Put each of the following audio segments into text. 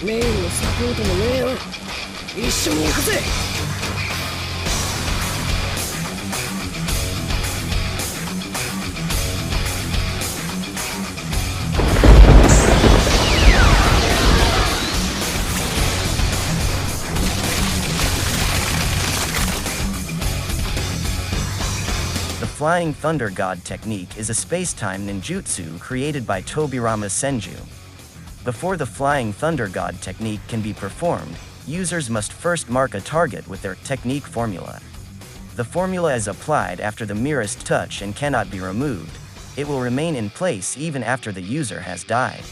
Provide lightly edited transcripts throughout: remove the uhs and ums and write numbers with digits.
メインのサポートもねえよ。一緒に行くぜ。The Flying Thunder God technique is a space-time ninjutsu created by Tobirama Senju. Before the Flying Thunder God technique can be performed, users must first mark a target with their technique formula. The formula is applied after the merest touch and cannot be removed. It will remain in place even after the user has died.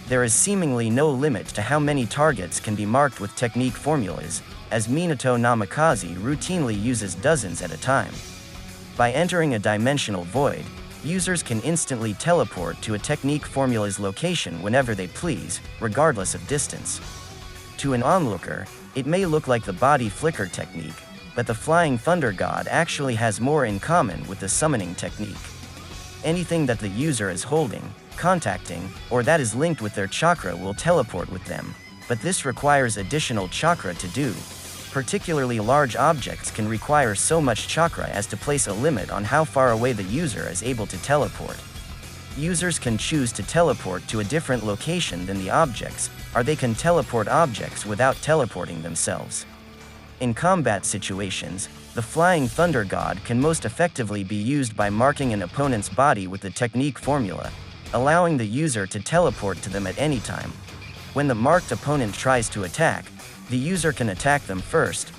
There is seemingly no limit to how many targets can be marked with technique formulas, as Minato Namikaze routinely uses dozens at a time. By entering a dimensional void, users can instantly teleport to a technique formula's location whenever they please, regardless of distance. To an onlooker, it may look like the body flicker technique, but the Flying Thunder God actually has more in common with the summoning technique. Anything that the user is holding, contacting, or that is linked with their chakra will teleport with them, but this requires additional chakra to do. Particularly large objects can require so much chakra as to place a limit on how far away the user is able to teleport. Users can choose to teleport to a different location than the objects, or they can teleport objects without teleporting themselves. In combat situations, the Flying Thunder God can most effectively be used by marking an opponent's body with the technique formula, allowing the user to teleport to them at any time. When the marked opponent tries to attack, the user can attack them first.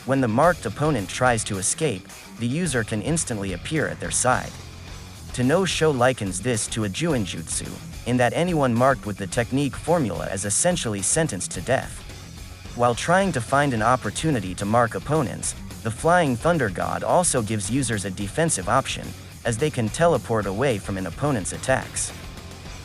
When the marked opponent tries to escape, the user can instantly appear at their side. To-no-show likens this to a Juinjutsu, in that anyone marked with the technique formula is essentially sentenced to death. While trying to find an opportunity to mark opponents, the Flying Thunder God also gives users a defensive option, as they can teleport away from an opponent's attacks.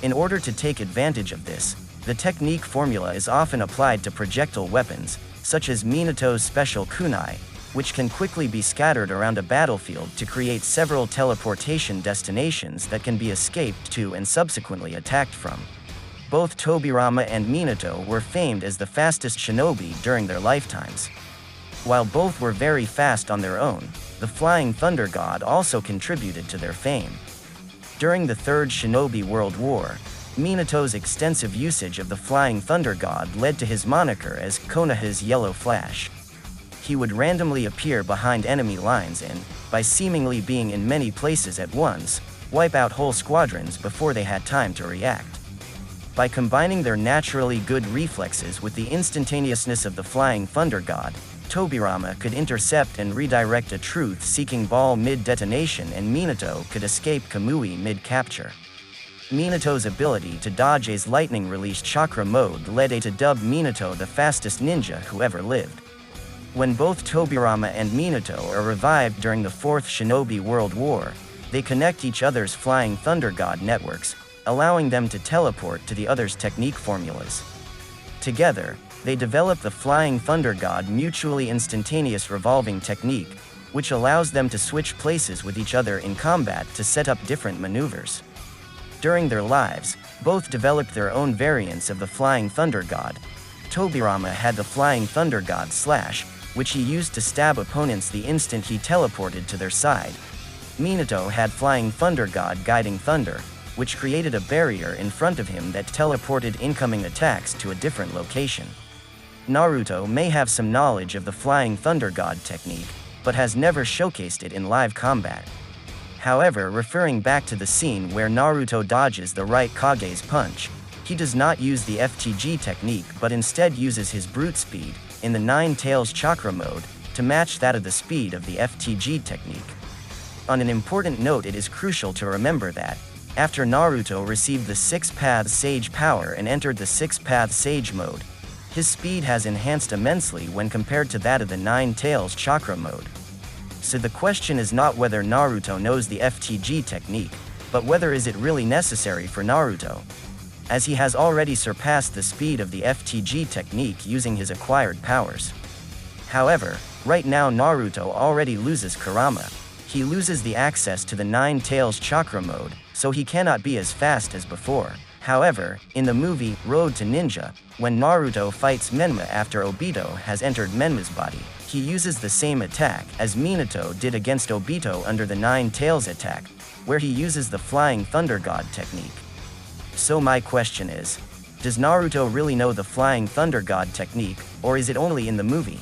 In order to take advantage of this, the technique formula is often applied to projectile weapons, such as Minato's special kunai, which can quickly be scattered around a battlefield to create several teleportation destinations that can be escaped to and subsequently attacked from. Both Tobirama and Minato were famed as the fastest shinobi during their lifetimes. While both were very fast on their own, the Flying Thunder God also contributed to their fame. During the Third Shinobi World War, Minato's extensive usage of the Flying Thunder God led to his moniker as Konoha's Yellow Flash. He would randomly appear behind enemy lines and, by seemingly being in many places at once, wipe out whole squadrons before they had time to react. By combining their naturally good reflexes with the instantaneousness of the Flying Thunder God, Tobirama could intercept and redirect a truth-seeking ball mid-detonation and Minato could escape Kamui mid-capture. Minato's ability to dodge A's lightning-released chakra mode led A to dub Minato the fastest ninja who ever lived. When both Tobirama and Minato are revived during the Fourth Shinobi World War, they connect each other's Flying Thunder God networks, allowing them to teleport to the other's technique formulas. Together, they develop the Flying Thunder God mutually instantaneous revolving technique, which allows them to switch places with each other in combat to set up different maneuvers. During their lives, both developed their own variants of the Flying Thunder God. Tobirama had the Flying Thunder God Slash, which he used to stab opponents the instant he teleported to their side. Minato had Flying Thunder God Guiding Thunder, which created a barrier in front of him that teleported incoming attacks to a different location. Naruto may have some knowledge of the Flying Thunder God technique, but has never showcased it in live combat. However, referring back to the scene where Naruto dodges the right Kage's punch, he does not use the FTG technique but instead uses his brute speed, in the Nine Tails chakra mode, to match that of the speed of the FTG technique. On an important note, it is crucial to remember that, after Naruto received the Six Paths Sage power and entered the Six Paths Sage mode, his speed has enhanced immensely when compared to that of the Nine Tails chakra mode. So the question is not whether Naruto knows the FTG technique, but whether is it really necessary for Naruto, as he has already surpassed the speed of the FTG technique using his acquired powers. However, right now Naruto already loses Kurama. He loses the access to the Nine Tails chakra mode, so he cannot be as fast as before. However, in the movie Road to Ninja, when Naruto fights Menma after Obito has entered Menma's body, he uses the same attack as Minato did against Obito under the Nine Tails attack, where he uses the Flying Thunder God technique. So my question is, does Naruto really know the Flying Thunder God technique, or is it only in the movie?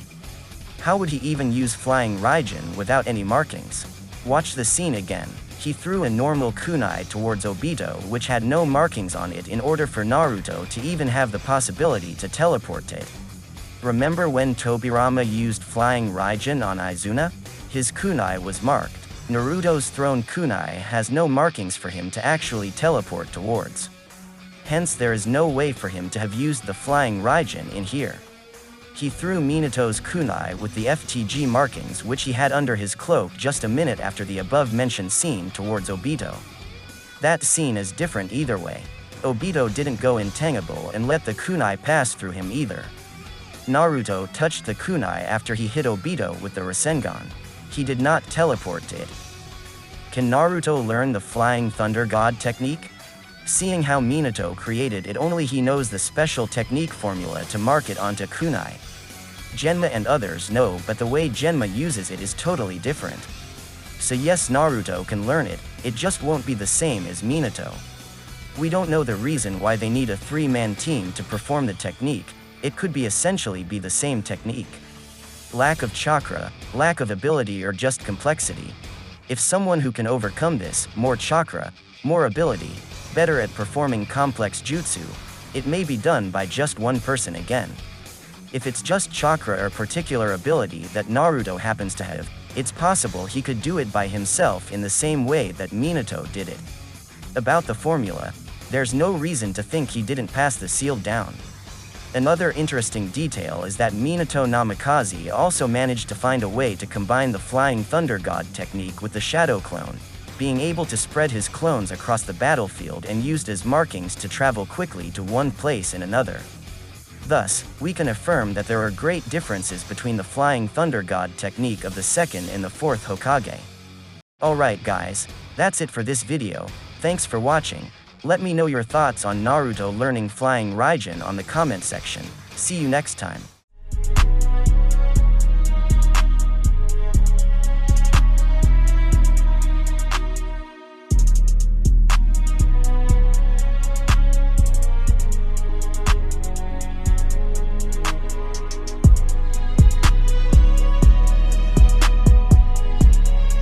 How would he even use Flying Raijin without any markings? Watch the scene again. He threw a normal kunai towards Obito which had no markings on it in order for Naruto to even have the possibility to teleport it. Remember when Tobirama used Flying Raijin on Izuna? His kunai was marked. Naruto's thrown kunai has no markings for him to actually teleport towards. Hence there is no way for him to have used the Flying Raijin in here. He threw Minato's kunai with the FTG markings which he had under his cloak just a minute after the above-mentioned scene towards Obito. That scene is different either way. Obito didn't go intangible and let the kunai pass through him either. Naruto touched the kunai after he hit Obito with the Rasengan. He did not teleport to it. Can Naruto learn the Flying Thunder God technique? Seeing how Minato created it, only he knows the special technique formula to mark it onto kunai. Genma and others know, but the way Genma uses it is totally different. So yes, Naruto can learn it, it just won't be the same as Minato. We don't know the reason why they need a three-man team to perform the technique. It could be essentially be the same technique. Lack of chakra, lack of ability, or just complexity. If someone who can overcome this, more chakra, more ability, better at performing complex jutsu, it may be done by just one person again. If it's just chakra or particular ability that Naruto happens to have, it's possible he could do it by himself in the same way that Minato did it. About the formula, there's no reason to think he didn't pass the seal down. Another interesting detail is that Minato Namikaze also managed to find a way to combine the Flying Thunder God technique with the Shadow Clone, being able to spread his clones across the battlefield and used as markings to travel quickly to one place and another. Thus, we can affirm that there are great differences between the Flying Thunder God technique of the second and the fourth Hokage. Alright guys, that's it for this video. Thanks for watching. Let me know your thoughts on Naruto learning Flying Raijin on the comment section. See you next time.